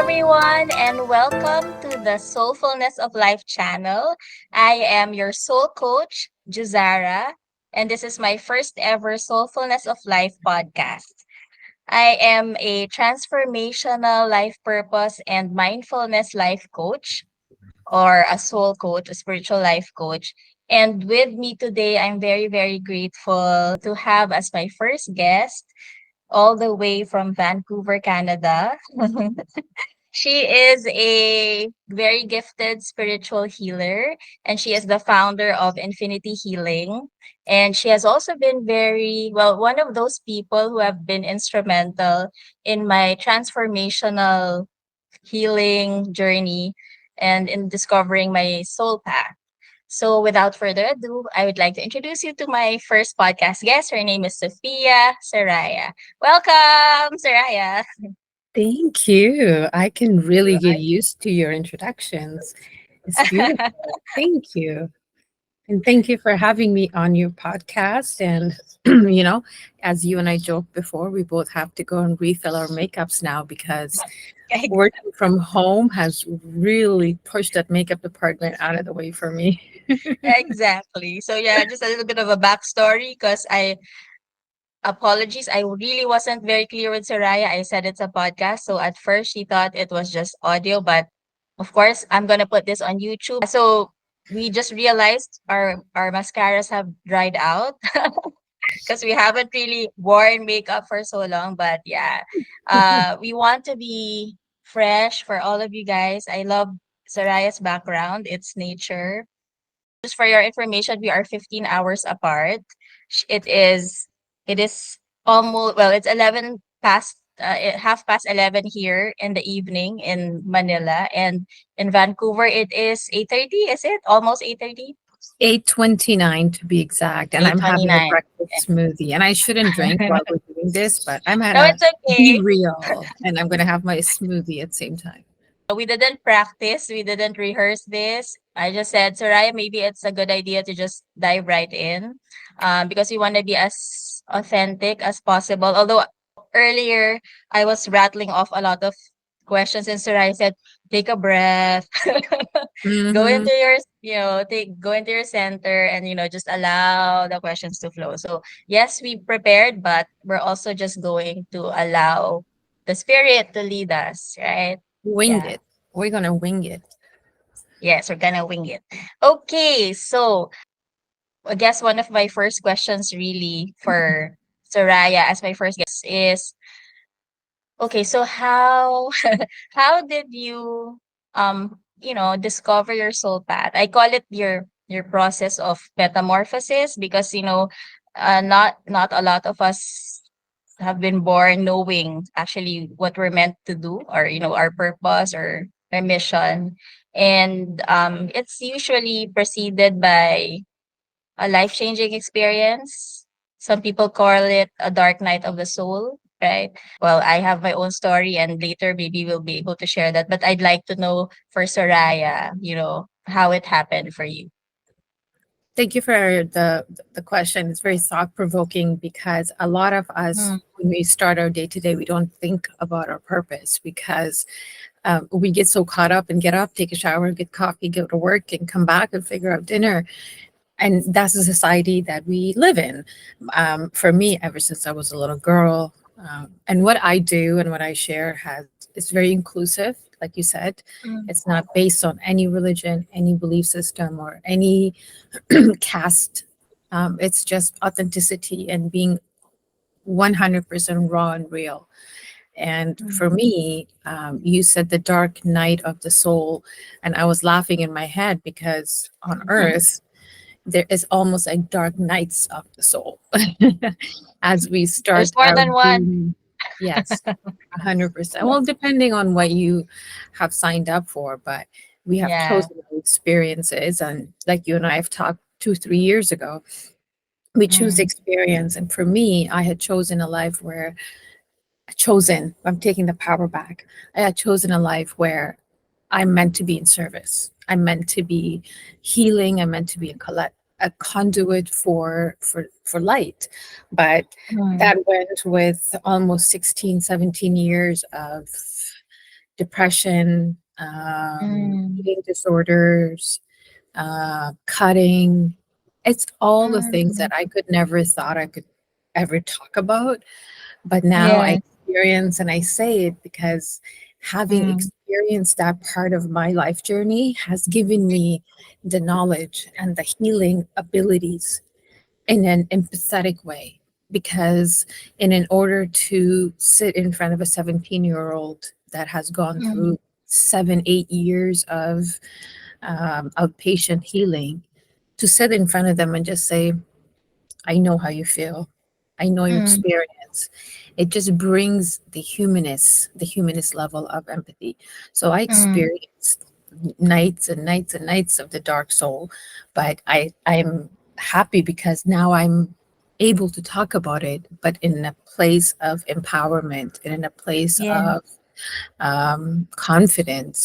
everyone, and welcome to the Soulfulness of Life channel. I am your soul coach, Juzzara, and this is my first ever Soulfulness of Life podcast. I am a transformational life purpose and mindfulness life coach, or a soul coach, a spiritual life coach. And with me today, I'm very, very grateful to have as my first guest, all the way from Vancouver, Canada. She is a very gifted spiritual healer, and she is the founder of Infinity Healing. And she has also been one of those people who have been instrumental in my transformational healing journey and in discovering my soul path. So, without further ado, I would like to introduce you to my first podcast guest. Her name is Sophia Suraya. Welcome, Suraya. Thank you. I can really get used to your introductions. It's beautiful. Thank you. And thank you for having me on your podcast. And, as you and I joked before, we both have to go and refill our makeups now because working from home has really pushed that makeup department out of the way for me. Exactly. So yeah, just a little bit of a backstory because I apologies. I really wasn't very clear with Soraya. I said it's a podcast. So at first she thought it was just audio, but of course I'm gonna put this on YouTube. So we just realized our mascaras have dried out because we haven't really worn makeup for so long. But yeah, we want to be fresh for all of you guys. I love Soraya's background. It's nature. Just for your information, we are 15 hours apart. It is almost, well, it's 11 past half past 11 here in the evening in Manila, and in Vancouver it is 8:30, is it? Almost 8:30? 8:29 to be exact. And I'm having a 8:29. breakfast smoothie. And I shouldn't drink while we're doing this, but I'm No, gonna it's be okay. real and I'm gonna have my smoothie at the same time. We didn't practice, we didn't rehearse this. I just said, Soraya, maybe it's a good idea to just dive right in, because we want to be as authentic as possible. Although earlier I was rattling off a lot of questions, and Soraya said, take a breath, go Hmm. into your, go into your center, and just allow the questions to flow. So yes, we prepared, but we're also just going to allow the spirit to lead us, right? Wing Yeah. it. We're gonna wing it. Yes, we're gonna wing it. Okay, so I guess one of my first questions really for Soraya as my first guest is, okay, so how how did you discover your soul path? I call it your process of metamorphosis because not a lot of us have been born knowing actually what we're meant to do, or our purpose or our mission. And it's usually preceded by a life-changing experience. Some people call it a dark night of the soul, right? Well, I have my own story, and later maybe we'll be able to share that. But I'd like to know for Soraya, how it happened for you. Thank you for the question. It's very thought provoking because a lot of us, Mm, when we start our day to day, we don't think about our purpose because we get so caught up and get up, take a shower, get coffee, go to work, and come back and figure out dinner. And that's the society that we live in. For me, ever since I was a little girl, and what I do and what I share has it's very inclusive, like you said. mm, It's not based on any religion, any belief system, or any caste. It's just authenticity and being 100% raw and real. And mm, for me, you said the dark night of the soul, and I was laughing in my head because on mm. Earth there is almost like dark nights of the soul as we There's start more our than one. journey. Yes, 100%. Well, depending on what you have signed up for, but we have Yeah. chosen our experiences. And like you and I have talked 2, 3 years ago, we choose Mm, experience. And for me, I had chosen a life where I'm taking the power back. I had chosen a life where I'm meant to be in service. I'm meant to be healing. I'm meant to be a conduit for light. But mm, that went with almost 16, 17 years of depression, Mm. eating disorders, cutting. It's all the things that Mm. I could never thought I could ever talk about. But now I Yes. experience, and I say it because having Mm. experienced that part of my life journey has given me the knowledge and the healing abilities in an empathetic way. Because in order to sit in front of a 17-year-old that has gone Mm. through 7, 8 years of outpatient healing, to sit in front of them and just say, I know how you feel. I know your Mm. experience. It just brings the humanist level of empathy. So I Mm. experienced nights and nights and nights of the dark soul, but I'm happy because now I'm able to talk about it, but in a place of empowerment and in a place Yeah. of confidence.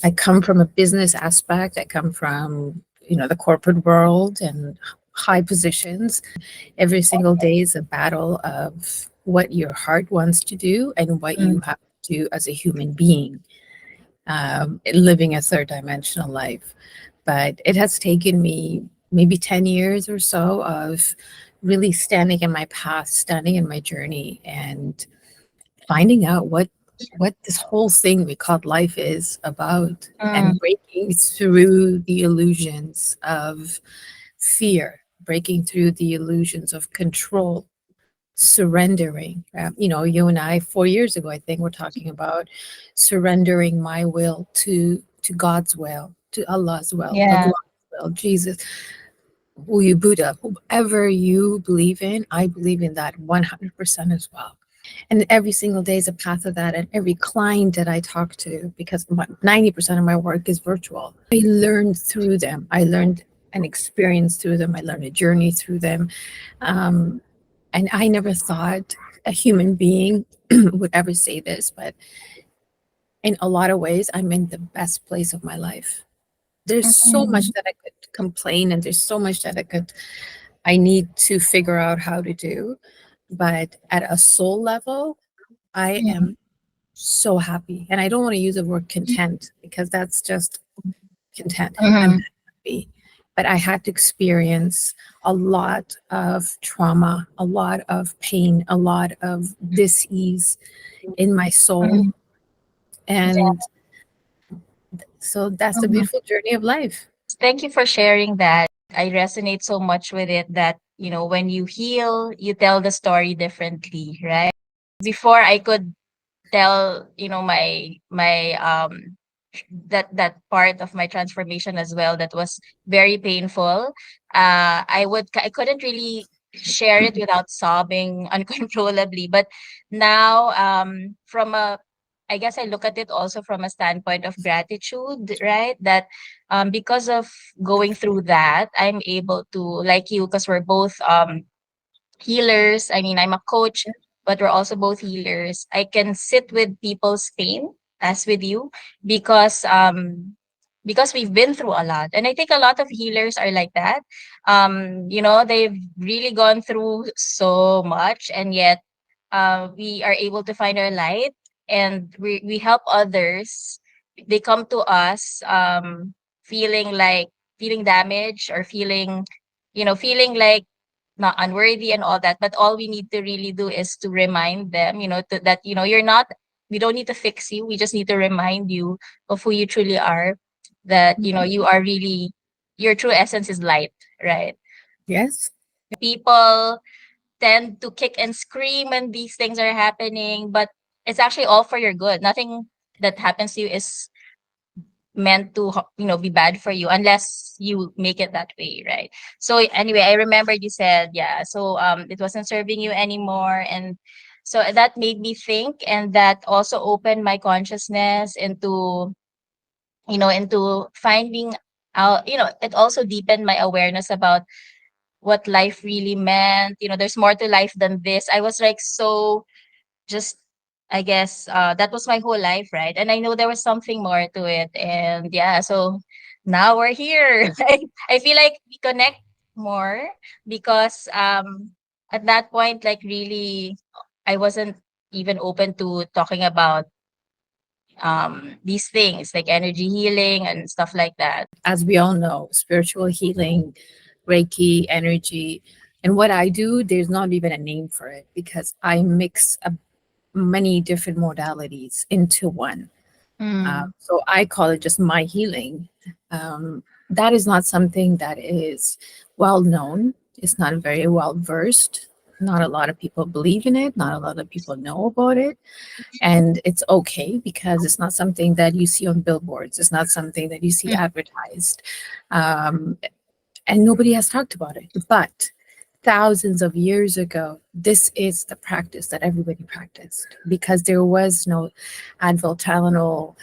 I come from a business aspect. I come from, the corporate world and high positions. Every single day is a battle of what your heart wants to do and what you Mm. have to do as a human being, living a third dimensional life. But it has taken me maybe 10 years or so of really standing in my path, standing in my journey, and finding out what this whole thing we call life is about, Mm. and breaking through the illusions of fear, breaking through the illusions of control, surrendering. You and I 4 years ago, I think, we're talking about surrendering my will to God's will, to Allah's will, the Yeah. God's will, Jesus, who you Buddha, whoever you believe in. I believe in that 100% as well. And every single day is a path of that. And every client that I talk to, because 90% of my work is virtual, I learned through them. I learned an experience through them. I learned a journey through them. Um, and I never thought a human being would ever say this, but in a lot of ways, I'm in the best place of my life. There's so much Mm. that I could complain, and there's so much that I need to figure out how to do. But at a soul level, I Mm. am so happy. And I don't want to use the word content because that's just content. I'm Mm. happy. But I had to experience a lot of trauma, a lot of pain, a lot of dis-ease in my soul. Mm. And so that's the Yeah. beautiful journey of life. Thank you for sharing that. I resonate so much with it that, when you heal, you tell the story differently, right? Before I could tell, my that part of my transformation as well that was very painful. I couldn't really share it without sobbing uncontrollably. But now, from a I guess I look at it also from a standpoint of gratitude, right? That because of going through that, I'm able to, like you, because we're both healers. I mean, I'm a coach, but we're also both healers. I can sit with people's pain as with you because we've been through a lot. And I think a lot of healers are like that. They've really gone through so much, and yet we are able to find our light, and we help others. They come to us feeling damaged, or feeling like not unworthy and all that. But all we need to really do is to remind them, that you're not. We don't need to fix you. We just need to remind you of who you truly are. That you are really, your true essence is light, right? Yes. People tend to kick and scream when these things are happening, but it's actually all for your good. Nothing that happens to you is meant to be bad for you, unless you make it that way, right? So anyway, I remembered you said, yeah, so it wasn't serving you anymore. And so that made me think, and that also opened my consciousness into finding out. It also deepened my awareness about what life really meant. There's more to life than this. I was like, so just, I guess, that was my whole life, right? And I know there was something more to it. And yeah, so now we're here. I feel like we connect more because at that point, like, really, I wasn't even open to talking about these things like energy healing and stuff like that? As we all know, spiritual healing, Reiki, energy, and what I do, there's not even a name for it because I mix many different modalities into one. Mm, So I call it just my healing. That is not something that is well known. It's not very well versed. Not a lot of people believe in it. Not a lot of people know about it. And it's okay because it's not something that you see on billboards. It's not something that you see mm, advertised. Um, and nobody has talked about it. But thousands of years ago, this is the practice that everybody practiced because there was no Advil, Tylenol,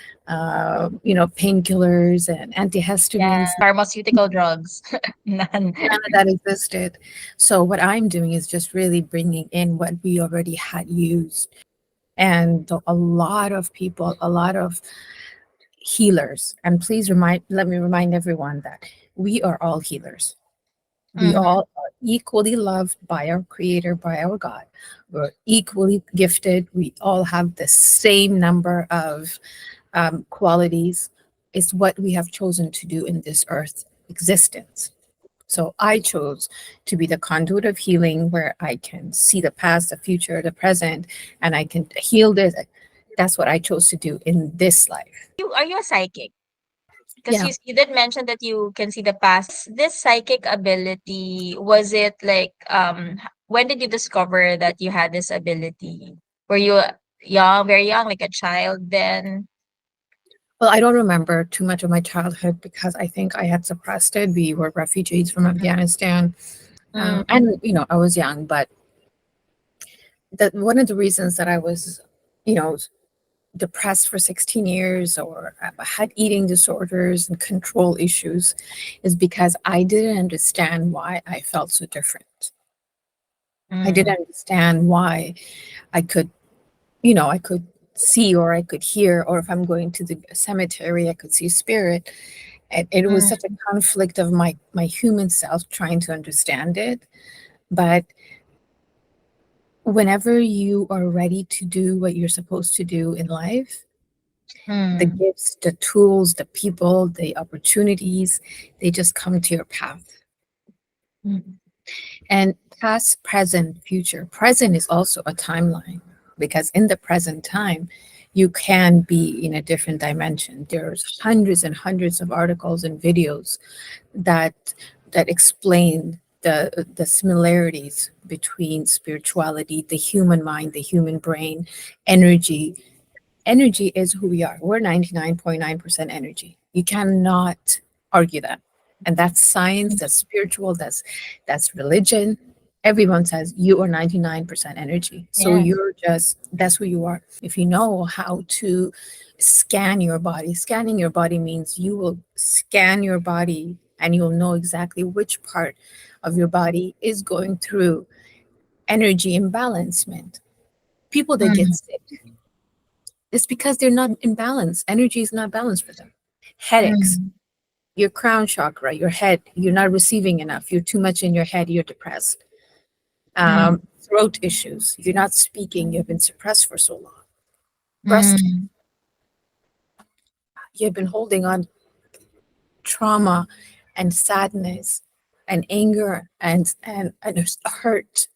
painkillers and yeah, antihistamines. pharmaceutical drugs. None. None of that existed. So what I'm doing is just really bringing in what we already had used. And a lot of people, a lot of healers, and please let me remind everyone that we are all healers. We Mm, all are equally loved by our Creator, by our God. We're equally gifted. We all have the same number of qualities. It's what we have chosen to do in this earth existence. So I chose to be the conduit of healing where I can see the past, the future, the present, and I can heal this. That's what I chose to do in this life. are you a psychic? Because Yeah. you did mention that you can see the past. This psychic ability, was it like when did you discover that you had this ability? Were you young, very young, like a child then? Well, I don't remember too much of my childhood because I think I had suppressed it. We were refugees from Afghanistan. Mm, And, I was young, but that one of the reasons that I was, you know, depressed for 16 years or had eating disorders and control issues is because I didn't understand why I felt so different. I mm, didn't understand why I could, I could see or I could hear, or if I'm going to the cemetery, I could see spirit. And it was such a mm, conflict of my human self trying to understand it. But whenever you are ready to do what you're supposed to do in life, the mm, gifts, the tools, the people, the opportunities, they just come to your path. mm, And past, present, future. Present is also a timeline because in the present time, you can be in a different dimension. There's hundreds and hundreds of articles and videos that explain the similarities between spirituality, the human mind, the human brain, energy. Energy is who we are. We're 99.9% energy. You cannot argue that. And that's science, that's spiritual, that's religion. Everyone says you are 99% energy. So yeah. you're just that's who you are. If you know how to scan your body, scanning your body means you will scan your body and you'll know exactly which part of your body is going through energy imbalancement. People that get Mm, sick, it's because they're not in balance. Energy is not balanced for them. Headaches, mm, your crown chakra, your head, you're not receiving enough. You're too much in your head, you're depressed. mm, Throat issues, you're not speaking, you've been suppressed for so long. Breast, mm, you've been holding on trauma and sadness and anger and hurt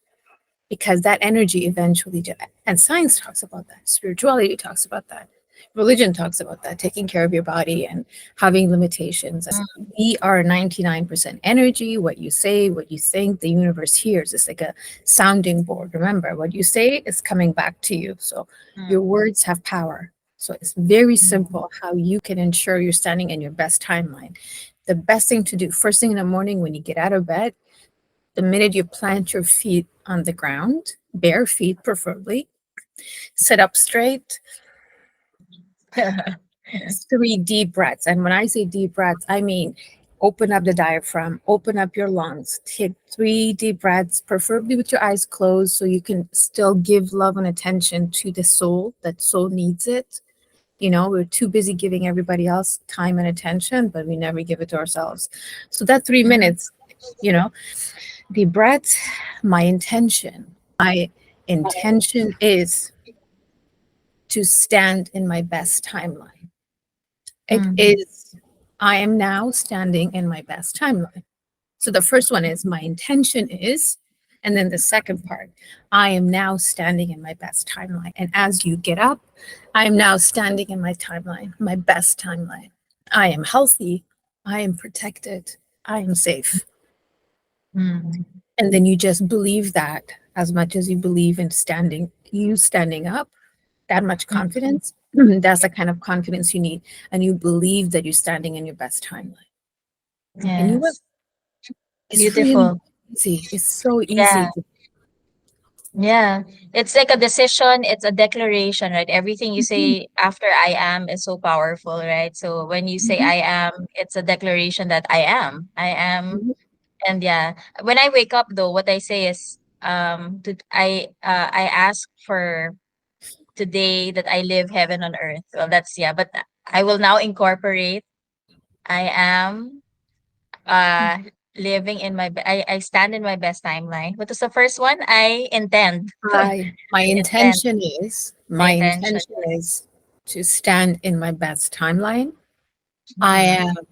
because that energy eventually and science talks about that, spirituality talks about that, religion talks about that, taking care of your body and having limitations. mm, We are 99% energy. What you say, what you think, the universe hears. It's like a sounding board. Remember, what you say is coming back to you. So your mm, words have power. So it's very mm, simple how you can ensure you're standing in your best timeline. The best thing to do first thing in the morning when you get out of bed, the minute you plant your feet on the ground, bare feet preferably, sit up straight, three deep breaths. And when I say deep breaths, I mean open up the diaphragm, open up your lungs, take three deep breaths, preferably with your eyes closed, so you can still give love and attention to the soul. That soul needs it. We're too busy giving everybody else time and attention, but we never give it to ourselves. So that 3 minutes, you know, the breath, my intention is to stand in my best timeline. It Mm. is, I am now standing in my best timeline. So the first one is my intention is, and then the second part, I am now standing in my best timeline. And as you get up, I am now standing in my timeline, my best timeline. I am healthy. I am protected. I am safe. Mm. And then you just believe that as much as you believe in standing up, that much Mm. confidence. That's the kind of confidence you need. And you believe that you're standing in your best timeline. And you will. Yes. It's really Beautiful. easy. It's so Yeah. easy. Yeah. It's like a decision, it's a declaration, right? Everything you Mhm, say after I am is so powerful, right? So when you say mhm, I am, it's a declaration that I am. I am. mhm. And yeah, when I wake up though, what I say is I ask for today that I live heaven on earth. Well, that's yeah, but I will now incorporate I am uh living in I stand in my best timeline. What was the first one? I intend. My Intend. intention My my intention. intention is to stand in my best timeline. I Mhm. am I am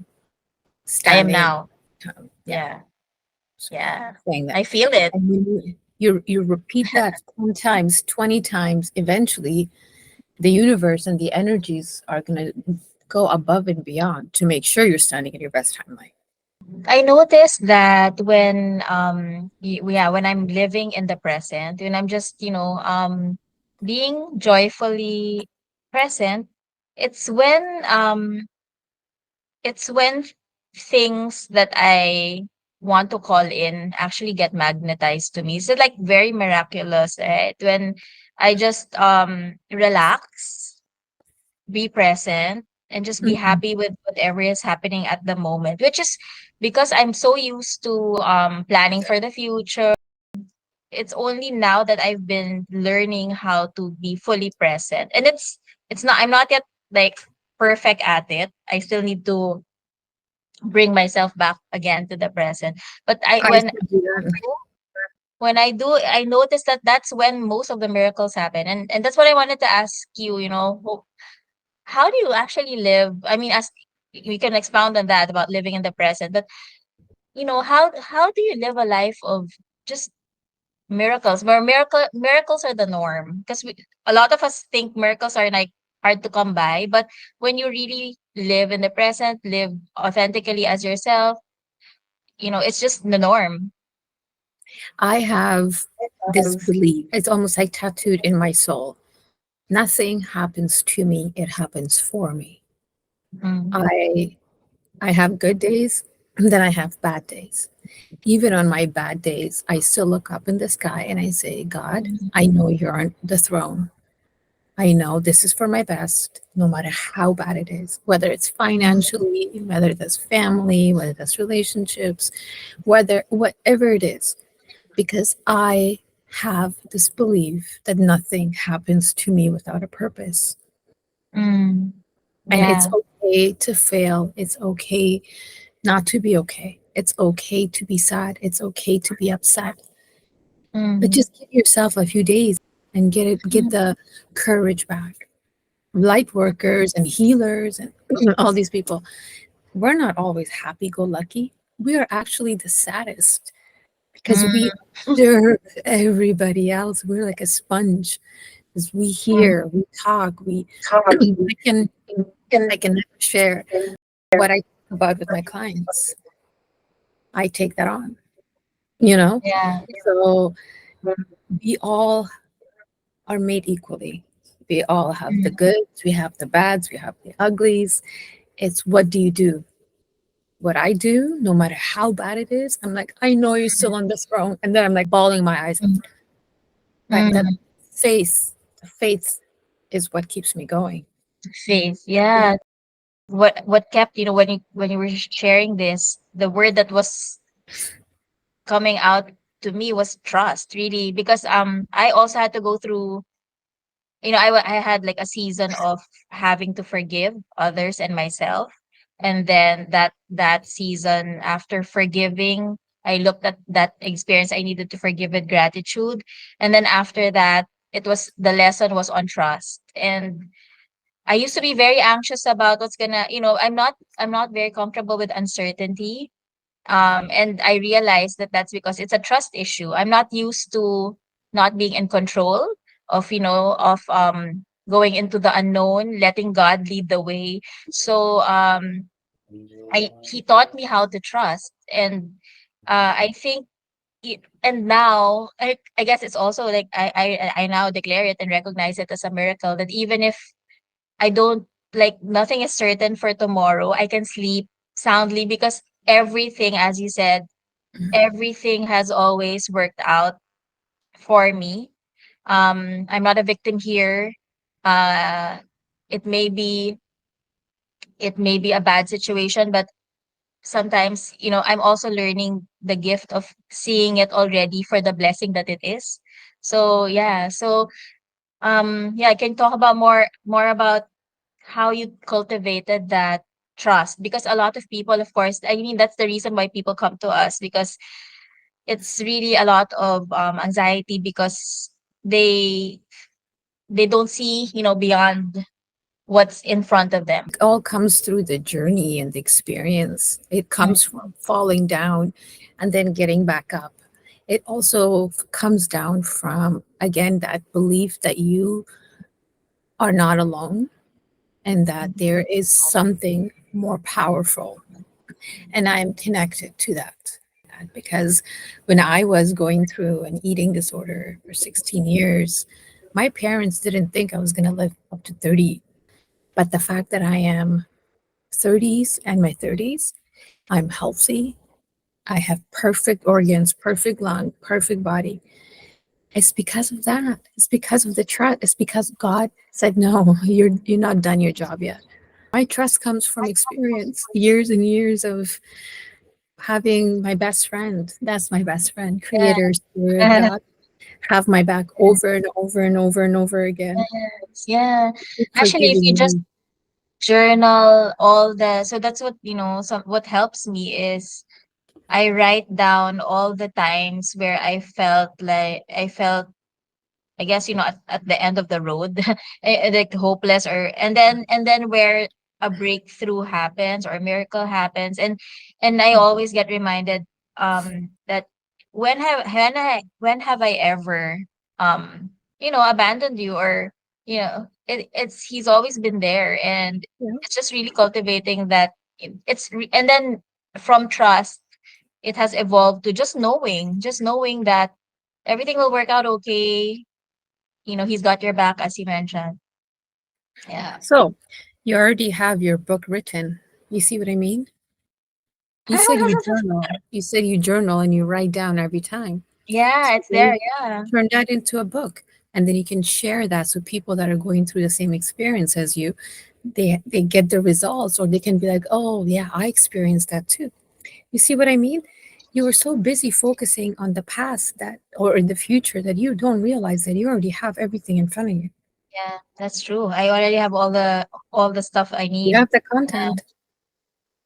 standing in now. time. Yeah, Yeah. Yeah. saying that. I feel it. And when you repeat that 10 times, 20 times, eventually the universe and the energies are going to go above and beyond to make sure you're standing in your best timeline. I noticed that when yeah, when I'm living in the present, when I'm just, being joyfully present, it's when it's when things that I want to call in actually get magnetized to me. So like very miraculous, right? When I just relax, be present, and just be Mhm. happy with whatever is happening at the moment, which is because I'm so used to planning for the future. It's only now that I've been learning how to be fully present. And it's not I'm not yet like perfect at it. I still need to bring myself back again to the present. But I I should do that. I notice that that's when most of the miracles happen. And that's what I wanted to ask you, how do you actually live? I mean, as we can expound on that about living in the present, but how do you live a life of just miracles? Where miracles are the norm, because a lot of us think miracles are like hard to come by, but when you really live in the present, live authentically as yourself, it's just the norm. I have this belief, it's almost like tattooed in my soul. Nothing happens to me, it happens for me. Mm. I I have good days, then I have bad days. Even on my bad days, I still look up in the sky and I say, God, I know you're on the throne. I know this is for my best, no matter how bad it is, whether it's financially, whether that's family, whether that's relationships, whether whatever it is, because I have this belief that nothing happens to me without a purpose. Mm. And it's Yeah. okay to fail. It's okay not to be okay. It's okay to be sad. It's okay to be upset. But Mm. just give yourself a few days and get Mm. the courage back. Light workers and healers and all these people, we're not always happy go lucky. We are actually the saddest because we Mm. observe everybody else. We're like a sponge because we hear, we talk, we I can I can never share what I talk about with my clients. I take that on, you know? Yeah. So we all are made equally. We all have the Mm. goods, we have the bads, we have the uglies. It's what do you do? What I do, no matter how bad it is, I'm like, I know you're still on this throne. And then I'm like bawling my eyes out. Mm. But that Mm. faith is what keeps me going. Faith. Yeah. What kept, when you were sharing this, the word that was coming out to me was trust, really, because I also had to go through, I had like a season of having to forgive others and myself. And then that season, after forgiving, I looked at that experience I needed to forgive with gratitude. And then after that, it was the lesson was on trust. And I used to be very anxious about what's gonna, I'm not very comfortable with uncertainty. And I realized that that's because it's a trust issue. I'm not used to not being in control of, going into the unknown, letting God lead the way. So I he taught me how to trust. And I think and now I guess it's also like I now declare it and recognize it as a miracle that even if I don't, like, nothing is certain for tomorrow, I can sleep soundly because everything, as you said, everything has always worked out for me. I'm not a victim here. Uh it may be it may be a bad situation, but sometimes, I'm also learning the gift of seeing it already for the blessing that it is. So yeah, I can talk about more about how you cultivated that trust, because a lot of people, of course, I mean, that's the reason why people come to us, because it's really a lot of anxiety because they they don't see, beyond what's in front of them. It all comes through the journey and the experience. It Mm, comes from falling down and then getting back up. It also comes down from, again, that belief that you are not alone and that mm, there is something more powerful. And I'm connected to that. Because when I was going through an eating disorder for 16 years, my parents didn't think I was going to live up to 30. But the fact that I am 30s and my 30s, I'm healthy. I have perfect organs, perfect lung, perfect body. It's because of that. It's because of the trust. It's because God said, "No, you're not done your job yet." My trust comes from experience, years and years of having my best friend. That's my best friend, Creator, Spirit, yeah. God, have my back over and over and over and over again. Yes, yeah. Actually, if you Forgiving just me. journal all the, so that's what, what helps me is I write down all the times where I guess, at the end of the road, like hopeless, and then where a breakthrough happens or a miracle happens, and I always get reminded that when have I ever abandoned you, or he's always been there. And Yeah. it's just really cultivating that. And then from trust, it has evolved to just knowing that everything will work out okay. He's got your back, as you mentioned. Yeah. So you already have your book written. You see what I mean? You said you journal. You said you journal and you write down every time. Yeah, So it's there. maybe Yeah. turn that into a book, and then you can share that so people that are going through the same experience as you, they get the results, or they can be like, "Oh, yeah, I experienced that too." You see what I mean? You were so busy focusing on the past that or in the future that you don't realize that you already have everything in front of you. Yeah, that's true. I already have all the stuff I You need. have the Yeah. content.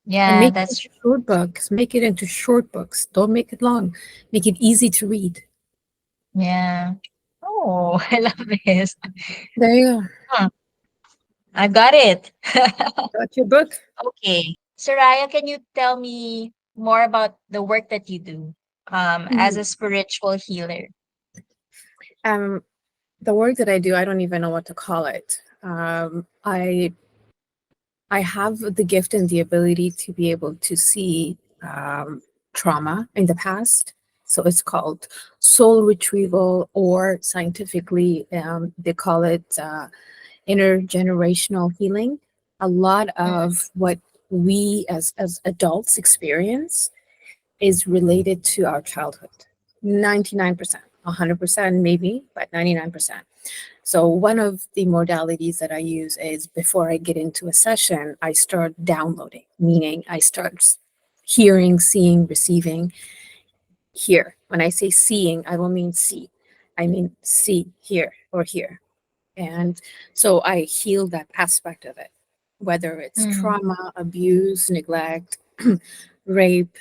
And Yeah, make it that's into true. short books. Make it into short books. Don't make it long. Make it easy to read. Yeah. Oh, I love this. There you go. Hmm, I got it. Got your book. Okay. Soraya, can you tell me more about the work that you do as a Mhm. spiritual healer? Um, the work that I do, I don't even know what to call it. I have the gift and the ability to be able to see trauma in the past. So it's called soul retrieval, or scientifically, they call it intergenerational healing. A lot of what we as adults experience is related to our childhood. 99%, 100% maybe, but 99%. So one of the modalities that I use is before I get into a session, I start downloading, meaning I start hearing, seeing, receiving here. When I say seeing, I don't mean see. I mean see here or here. And so I heal that aspect of it, whether it's Mm, trauma, abuse, neglect, rape,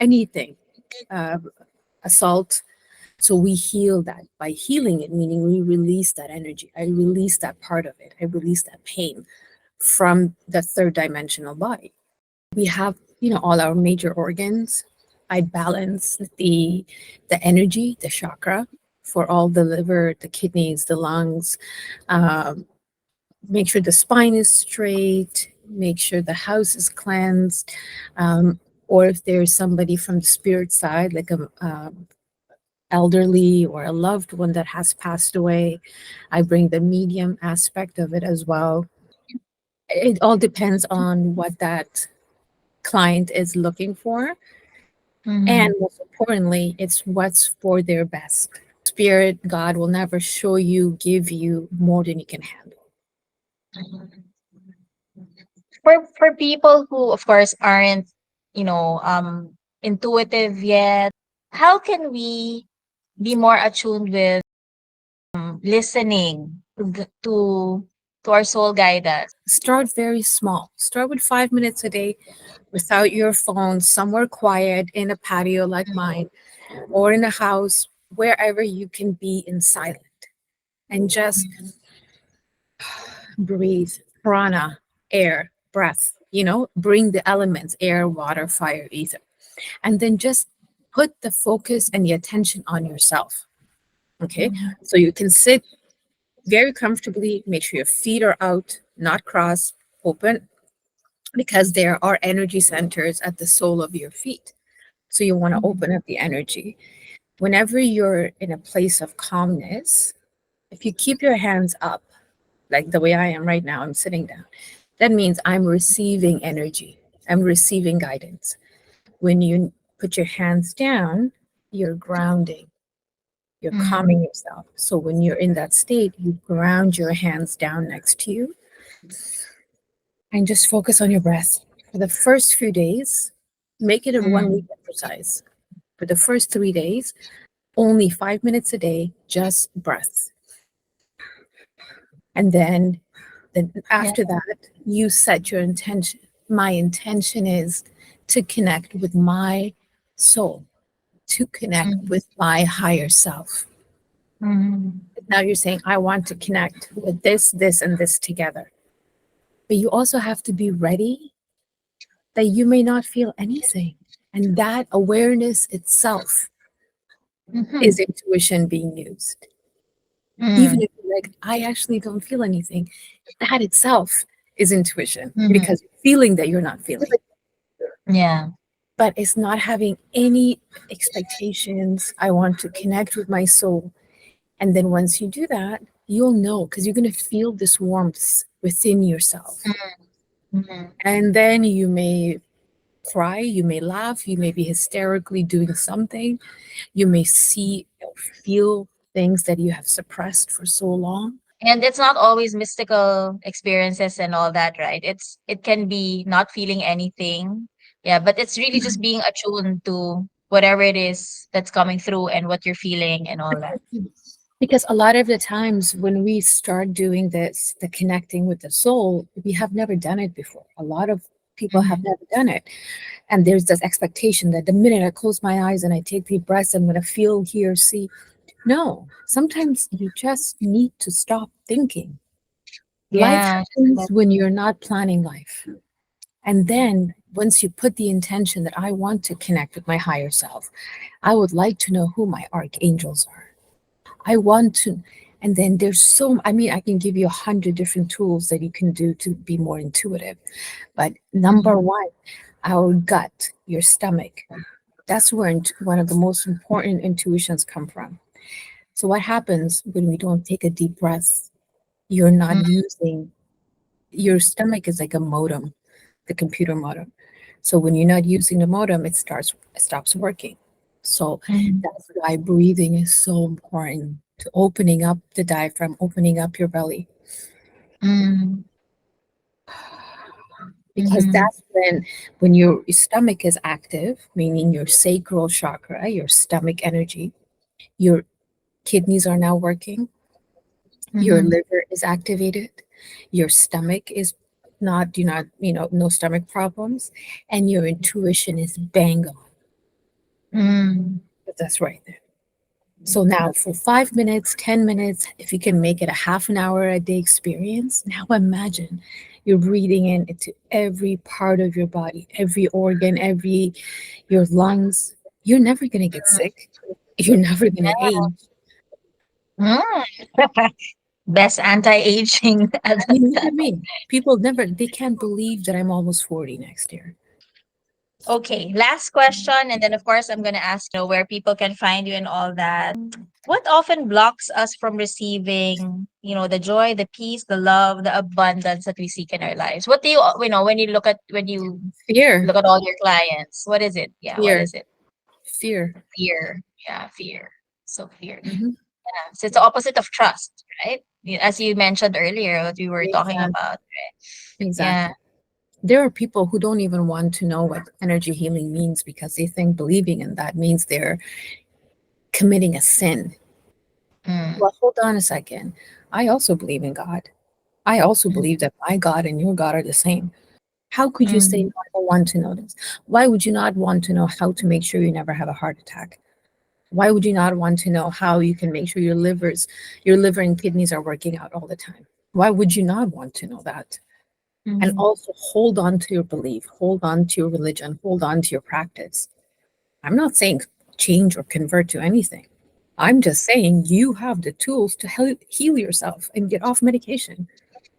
anything, uh, assault. So we heal that by healing it, meaning we release that energy. I release that part of it. I release that pain from the third dimensional body. We have, all our major organs. I balance the energy, the chakra for all the liver, the kidneys, the lungs. Um, Make sure the spine is straight. Make sure the house is cleansed. Or if there's somebody from the spirit side, like a elderly or a loved one that has passed away, I bring the medium aspect of it as well. It all depends on what that client is looking for. And Mhm. most importantly, it's what's for their best. Spirit, God will never show you, give you more than you can handle. For people who, of course, aren't, intuitive yet, how can we be more attuned with listening to our soul guidance? Start very small. Start with 5 minutes a day without your phone, somewhere quiet in a patio like mine, or in a house, wherever you can be in silence and just breathe prana, air, breath, bring the elements air, water, fire, ether. And then just put the focus and the attention on yourself. Okay. Mhm. So you can sit very comfortably, make sure your feet are out, not crossed, open, because there are energy centers at the sole of your feet. So you want to Mhm. open up the energy. Whenever you're in a place of calmness, if you keep your hands up, like the way I am right now, I'm sitting down, that means I'm receiving energy, I'm receiving guidance. When you put your hands down, you're grounding, you're Mhm. calming yourself. So when you're in that state, you ground your hands down next to you and just focus on your breath. For the first few days, make it a 1 week Mhm. exercise. For the first 3 days, only 5 minutes a day, just breath. And then Yeah. after that, you set your intention. My intention is to connect with my soul, to connect Mhm. with my higher self. Mhm. Now you're saying, I want to connect with this, and this together. But you also have to be ready that you may not feel anything. And that awareness itself is Mhm. intuition being used. Even Mhm. if you're like, I actually don't feel anything, that itself is intuition Mhm. because you're feeling that you're not feeling. Yeah. But it's not having any expectations. I want to connect with my soul. And then once you do that, you'll know because you're going to feel this warmth within yourself. Mhm. And then you may cry, you may laugh, you may be hysterically doing something, you may see or feel things that you have suppressed for so long. And it's not always mystical experiences and all that, right? It can be not feeling anything. Yeah, but it's really just being attuned to whatever it is that's coming through and what you're feeling and all that. Because a lot of the times when we start doing this, the connecting with the soul, we have never done it before. A lot of people have Mhm. never done it. And there's this expectation that the minute I close my eyes and I take deep breaths, I'm going to feel, hear, see. No, sometimes you just need to stop thinking. Life Yeah. happens when you're not planning life. And then once you put the intention that I want to connect with my higher self, I would like to know who my archangels are. I want to. And then I mean, I can give you 100 different tools that you can do to be more intuitive. But number Mhm. one, our gut, your stomach, that's where one of the most important intuitions come from. So, what happens when we don't take a deep breath? You're not Mhm. using your stomach is like a modem, the computer modem. So when you're not using the modem, it stops working. So Mhm. that's why breathing is so important to opening up the diaphragm, opening up your belly, Mhm. because Mhm. that's when your stomach is active, meaning your sacral chakra, your stomach energy, your kidneys are now working, your Mhm. liver is activated, your stomach is not, do not, no stomach problems, and your intuition is bang on. Mhm. But that's right there. So now for 5 minutes, 10 minutes, if you can make it a half an hour a day experience, now imagine you're breathing in into every part of your body, every organ, every your lungs. You're never gonna get sick. You're never gonna age. Mm. Best anti-aging. I mean, look at me. People never they can't believe that I'm almost 40 next year. Okay, last question, and then of course I'm gonna ask where people can find you and all that. What often blocks us from receiving, the joy, the peace, the love, the abundance that we seek in our lives? What do when you Fear, look at all your clients? What is it? Yeah, what fear, is it? fear. Fear. Yeah, fear. So fear. Hmm. Yeah. So it's the opposite of trust, right? As you mentioned earlier, what we were talking Exactly. about, right? Yeah. Exactly. There are people who don't even want to know what energy healing means because they think believing in that means they're committing a sin. Mm, Well, hold on a second. I also believe in God. I also mm, believe that my God and your God are the same. How could you say, no, mm, I don't want to know this? Why would you not want to know how to make sure you never have a heart attack? Why would you not want to know how you can make sure your liver and kidneys are working out all the time? Why would you not want to know that? And mm, also hold on to your belief, hold on to your religion, hold on to your practice. I'm not saying change or convert to anything. I'm just saying you have the tools to heal yourself and get off medication.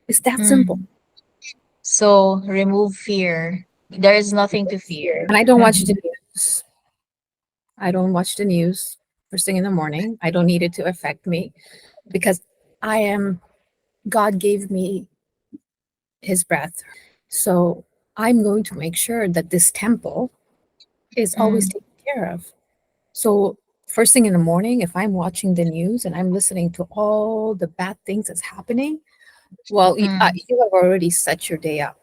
It's that simple. mm. So remove fear. There is nothing to fear. And I don't watch the news. I don't watch the news first thing in the morning. I don't need it to affect me because I am, God gave me his breath. So I'm going to make sure that this temple is always Mm, taken care of. So first thing in the morning, if I'm watching the news and I'm listening to all the bad things that's happening, well, mm. you have already set your day up.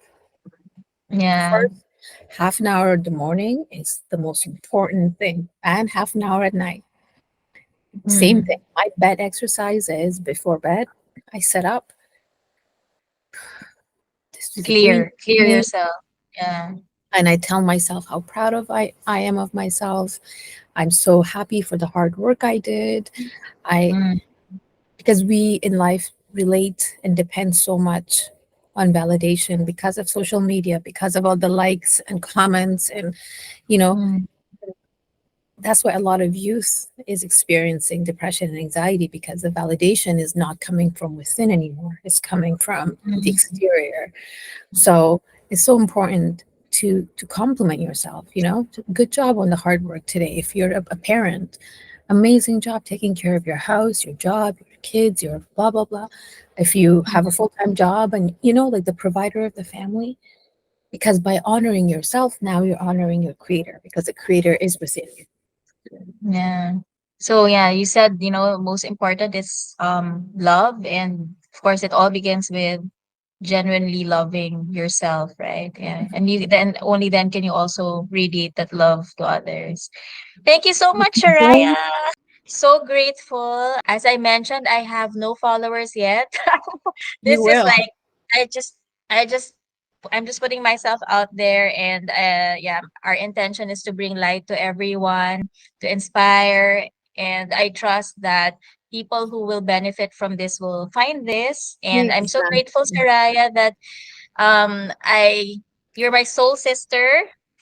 The Yeah. first half an hour of the morning is the most important thing, and half an hour at night. Same thing. Mm. My bed exercise is before bed. I set up. This is a green Clear me, yourself. Yeah. and I tell myself how proud of I am of myself. I'm so happy for the hard work I did. I Mm, because we in life relate and depend so much on validation because of social media, because of all the likes and comments, and you know mm, that's why a lot of youth is experiencing depression and anxiety because the validation is not coming from within anymore. It's coming from the mm, exterior. So it's so important to compliment yourself. Good job on the hard work today. If you're a parent, amazing job taking care of your house, your job, your kids, your blah blah blah. If you have a full-time job and like the provider of the family, because by honoring yourself, now you're honoring your creator because the creator is within you. yeah. So yeah, you said, most important is love, and of course it all begins with genuinely loving yourself, right? Yeah. And you then only then can you also radiate that love to others. Thank you so much, Shariah. Don't So grateful. As I mentioned, I have no followers yet. you This is will. like I just I just I'm just putting myself out there, and yeah, our intention is to bring light to everyone, to inspire, and I trust that people who will benefit from this will find this. And I'm so grateful, Exactly. Saraya, that I you're my soul sister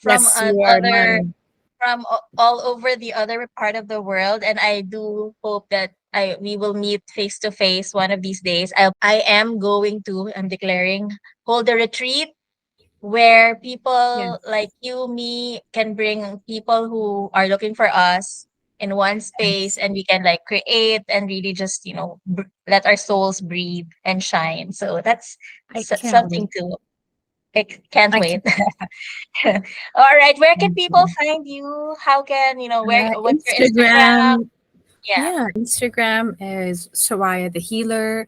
from Yes, you are another mine. from all over the other part of the world, and I do hope that I we will meet face to face one of these days. I'm declaring, hold a retreat where people Yes. like you, me, can bring people who are looking for us in one space, Yes. and we can like create and really just let our souls breathe and shine. So that's I can't something wait. to I can't I wait. can't All right, where can people wait. find you? How can, what's your Instagram? Instagram. Yeah. Yeah, Instagram is Soraya the Healer.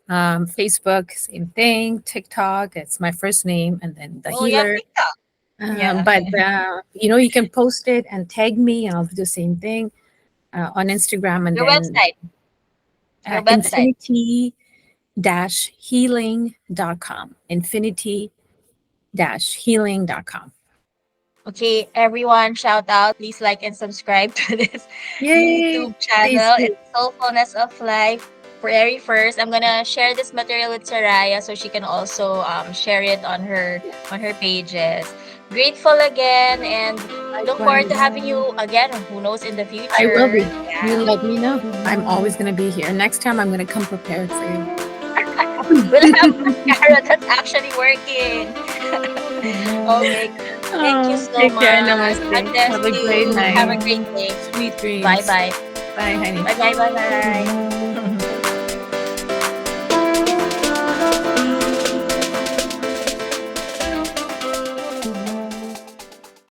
Facebook, same thing. TikTok, it's my first name and then the Oh, yeah, healer. TikTok. Yeah. But you can post it and tag me, and I'll do the same thing on Instagram, and Your then website. Your website. infinity-healing.com. Infinity-healing.com. Okay, everyone, shout out. Please like and subscribe to this Yay! YouTube Please channel. do. It's Soulfulness of Life. Very first, I'm gonna share this material with Saraya so she can also share it on her pages. Grateful again and look forward to Likewise. having you again. Who knows in the I will future? be. You let me know. I'm always going to be here. Next time, I'm going to come prepared for you. We'll have mascara that's actually working. Okay. Thank you Oh, so take care. much. God Namaste. bless Have a great you. Have night. a great day. Sweet Bye dreams. bye. Bye, honey. Bye bye bye bye.